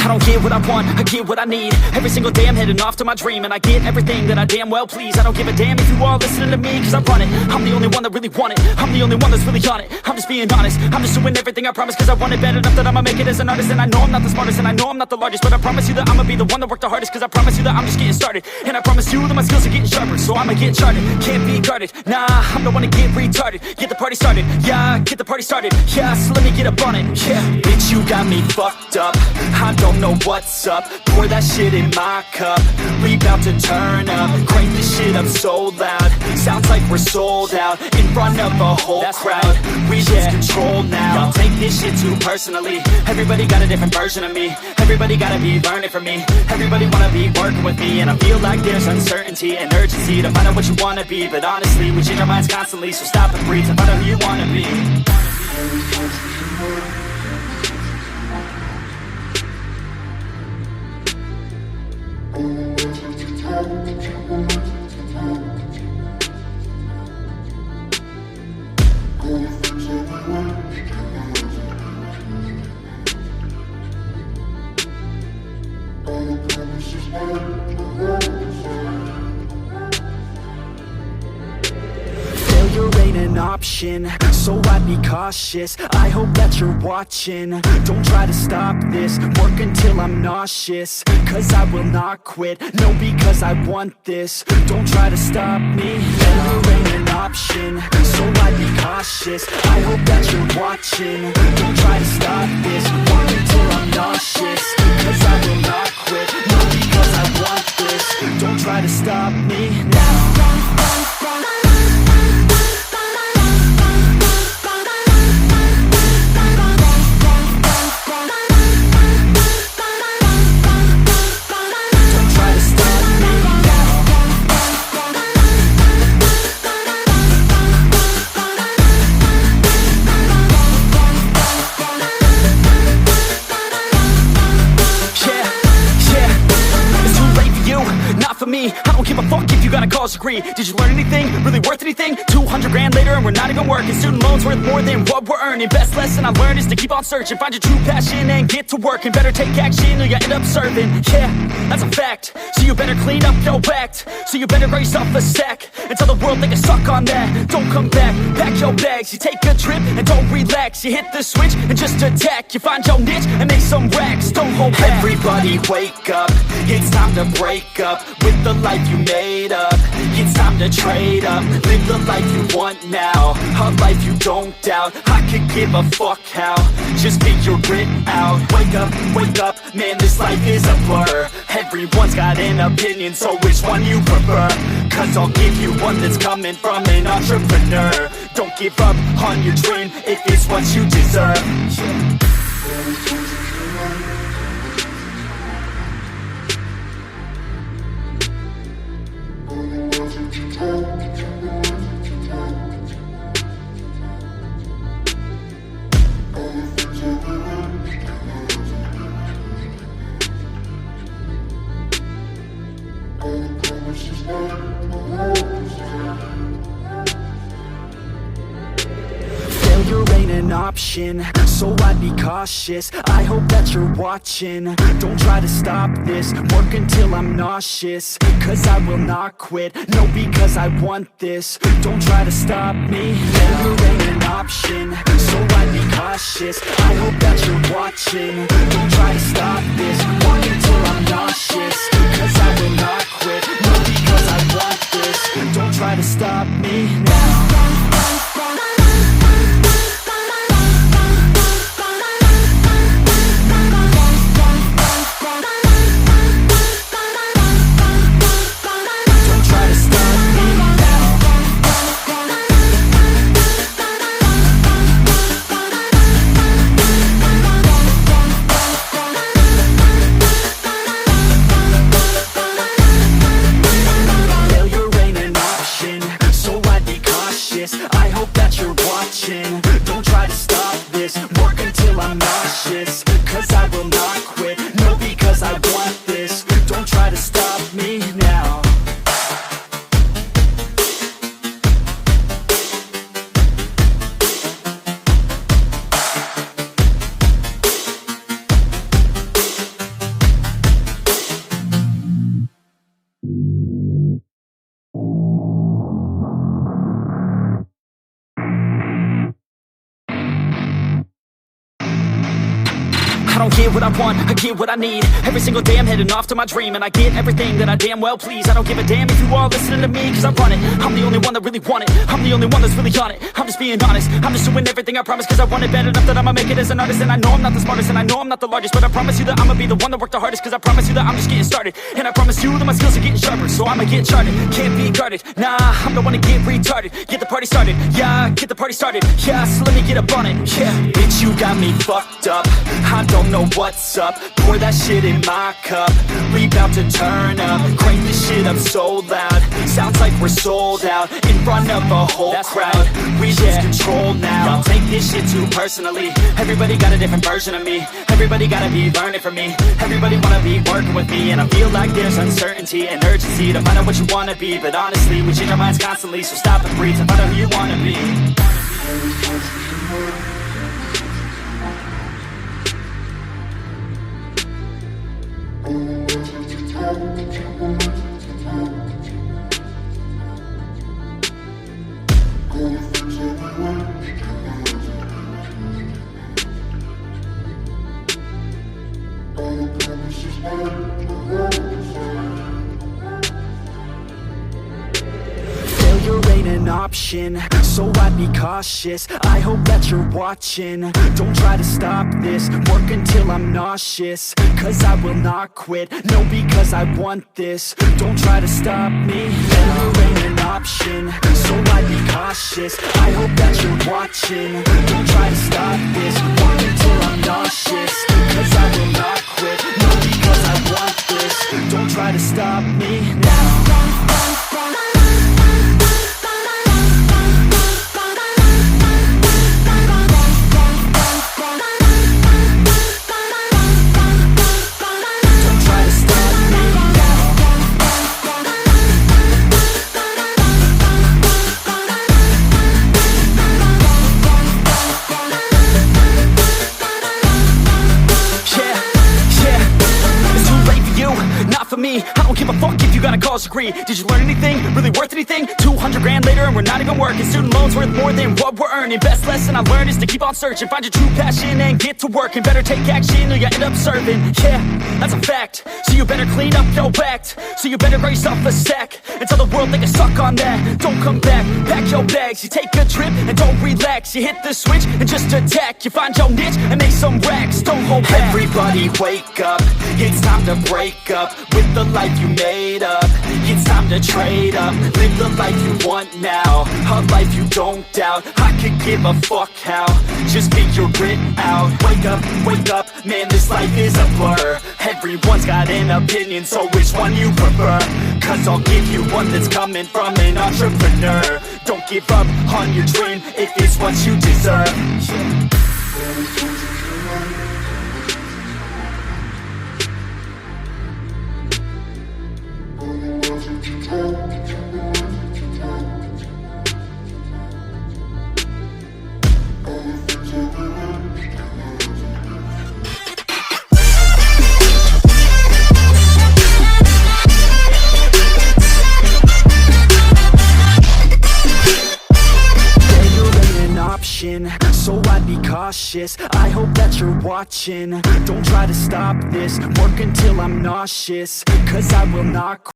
I don't get what I want, I get what I need. Every single day I'm heading off to my dream, and I get everything that I damn well please. I don't give a damn if you all listening to me, cause I run it. I'm the only one that really want it, I'm the only one that's really on it. I'm just being honest, I'm just doing everything I promise, cause I want it bad enough that I'ma make it as an artist. And I know I'm not the smartest, and I know I'm not the largest, but I promise you that I'ma be the one that worked the hardest. Cause I promise you that I'm just getting started, and I promise you that my skills are getting sharper. So I'ma get charted, can't be guarded. Nah, I'm the one to get retarded. Get the party started, yeah, get the party started. Yeah, so let me get up on it, yeah. Bitch, you got me fucked up, I don't know what's up. Pour that shit in my cup, we bout to turn up. Crank this shit up so loud, sounds like we're sold out. In front of a whole crowd, we lose control now. Y'all take this shit too personally, everybody got a different version of me. Everybody gotta be learning from me, everybody wanna be working with me. And I feel like there's uncertainty and urgency to find out what you wanna be. But honestly, we change our minds constantly, so stop and breathe and find out who you wanna be. Failure ain't an option, so I'd be cautious. I hope that you're watching, don't try to stop this. Work until I'm nauseous, cause I will not quit. No, because I want this, don't try to stop me. Failure ain't an option, so I'd be cautious. I hope that you're watching, don't try to stop this. Work until I'm nauseous, cause I will not quit. No, because I want this, don't try to stop me now. I don't give a fuck if you got a college degree. Did you learn anything? Really worth anything? 200 grand later and we're not even working. Student loans worth more than what we're earning. Best lesson I learned is to keep on searching. Find your true passion and get to work. And better take action or you end up serving. Yeah, that's a fact. So you better clean up your act. So you better grab yourself a sack and tell the world they can suck on that. Don't come back, pack your bags. You take a trip and don't relax. You hit the switch and just attack. You find your niche and make some racks. Don't hold back. Everybody wake up, it's time to break up with the life you made up. It's time to trade up, live the life you want now, a life you don't doubt. I could give a fuck how, just figure it out. Wake up, man, this life is a blur. Everyone's got an opinion, so which one you prefer? Cause I'll give you one that's coming from an entrepreneur. Don't give up on your dream if it's what you deserve. Failure ain't an option, so I'd be cautious. I hope that you're watching, don't try to stop this. Work until I'm nauseous, cause I will not quit. No, because I want this, don't try to stop me. Failure ain't an option, so I'd be cautious. I hope that you're watching, don't try to stop this. Work until I'm nauseous, cause I will not quit. No, because I want this, don't try to stop me now. Failure ain't an option, so I'd be don't get what I want, I get what I need. Every single day I'm heading off to my dream, and I get everything that I damn well please. I don't give a damn if you all listening to me, cause I run it. I'm the only one that really want it, I'm the only one that's really on it. I'm just being honest, I'm just doing everything I promise, cause I want it bad enough that I'ma make it as an artist. And I know I'm not the smartest, and I know I'm not the largest, but I promise you that I'ma be the one that worked the hardest. Cause I promise you that I'm just getting started, and I promise you that my skills are getting sharper. So I'ma get charted, can't be guarded. Nah, I'm the one to get retarded. Get the party started, yeah, get the party started. Yeah, so let me get up on it, yeah. Bitch, you got me fucked up, I don't know what's up. Pour that shit in my cup, we bout to turn up. Crank this shit up so loud, sounds like we're sold out. In front of a whole crowd, we lose control now. Y'all take this shit too personally, everybody got a different version of me. Everybody gotta be learning from me, everybody wanna be working with me. And I feel like there's uncertainty and urgency to find out what you wanna be. But honestly, we change our minds constantly, so stop and breathe and find out who you wanna be. Failure ain't an option, so I'd be cautious. I hope that you're watching, don't try to stop this. Work until I'm nauseous, cause I will not quit. No, because I want this, don't try to stop me. Failure ain't an option, so I'd be cautious. I hope that you're watching, don't try to stop this. Work until I'm nauseous, cause I will not quit. No, because I want this, don't try to stop me now. For me, I don't give a fuck if you got a college degree. Did you learn anything? Really worth anything? 200 grand later and we're not even working. Student loans worth more than what we're earning. Best lesson I learned is to keep on searching. Find your true passion and get to work. And better take action or you end up serving. Yeah, that's a fact. So you better clean up your act. So you better grow yourself a sack and tell the world they can suck on that. Don't come back, pack your bags. You take a trip and don't relax. You hit the switch and just attack. You find your niche and make some racks. Don't hold back. Everybody wake up, it's time to break up with the life you made up. It's time to trade up, live the life you want now, a life you don't doubt. I could give a fuck how, just figure it out. Wake up, man, this life is a blur. Everyone's got an opinion, so which one you prefer? Cause I'll give you one that's coming from an entrepreneur. Don't give up on your dream if it's what you deserve. So I'd be cautious, I hope that you're watching. Don't try to stop this, work until I'm nauseous, cause I will not quit.